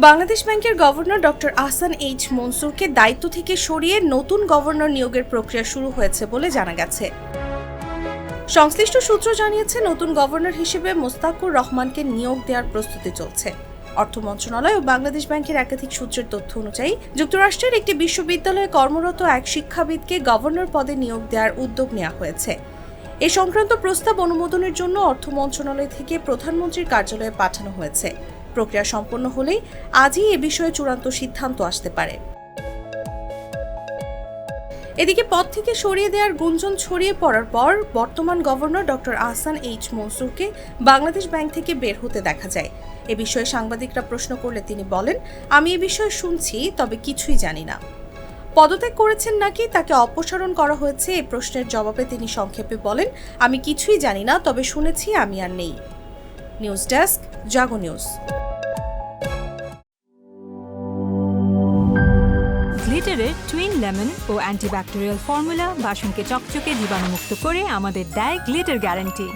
বাংলাদেশ ব্যাংকের governor doctor Ahsan H মনসুরকে দায়িত্ব থেকে সরিয়ে নতুন গভর্নর নিয়োগের প্রক্রিয়া শুরু হয়েছে বলে জানা গেছে। সংশ্লিষ্ট সূত্র জানিয়েছে, নতুন গভর্নর হিসেবে মোস্তাকুর রহমানকে নিয়োগ দেওয়ার প্রস্তুতি চলছে। অর্থ মন্ত্রণালয় ও বাংলাদেশ ব্যাংকের একাধিক সূত্রের তথ্য অনুযায়ী যুক্তরাষ্ট্রের একটি বিশ্ববিদ্যালয়ে কর্মরত এক শিক্ষাবিদকে গভর্নর পদে নিয়োগ দেওয়ার উদ্যোগ নেওয়া হয়েছে। এ সংক্রান্ত প্রস্তাব অনুমোদনের জন্য অর্থ মন্ত্রণালয় থেকে প্রধানমন্ত্রীর কার্যালয়ে পাঠানো হয়েছে। প্রক্রিয়া সম্পন্ন হলেই আজই এ বিষয়ে চূড়ান্ত সিদ্ধান্ত আসতে পারে। এদিকে পদ থেকে সরিয়ে দেওয়ার গুঞ্জন ছড়িয়ে পড়ার পর বর্তমান গভর্নর ডক্টর আহসান এইচ মনসুরকে বাংলাদেশ ব্যাংক থেকে বের হতে দেখা যায়। এ বিষয়ে সাংবাদিকরা প্রশ্ন করলে তিনি বলেন, আমি এ বিষয়ে শুনছি, তবে কিছুই জানি না। পদত্যাগ করেছেন নাকি তাকে অপসারণ করা হয়েছে এই প্রশ্নের জবাবে তিনি সংক্ষেপে বলেন, আমি কিছুই জানি না, তবে শুনেছি আমি আর নেই। নিউজ ডেস্ক, জাগো নিউজ। গ্লিটারের টুইন লেমন ও অ্যান্টিব্যাকটেরিয়াল ফর্মুলা বাসনকে চকচকে জীবাণুমুক্ত করে আমাদের দেয় গ্লিটার গ্যারান্টি।